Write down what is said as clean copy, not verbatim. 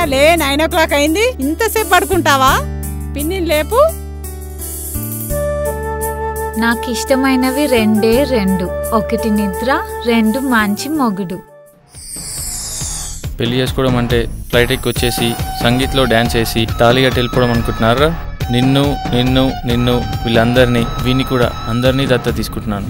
ఏరా లే 9 o'clock అయింది, ఇంతసేపు పడుకుంటావా? పిన్ని లేపు. నాకు ఇష్టమైనవి రెండే రెండు, ఒకటి నిద్ర, రెండు మంచి మొగుడు. పెళ్లి చేసుకోవడం అంటే ఫ్లైట్ ఎక్కి వచ్చేసి సంగీత్లో డ్యాన్స్ వేసి తాళిగా వెళ్ళిపోవడం అనుకుంటున్నారా? నిన్ను నిన్ను నిన్ను వీళ్ళందరినీ, వీని కూడా అందరినీ దత్త తీసుకుంటున్నాను.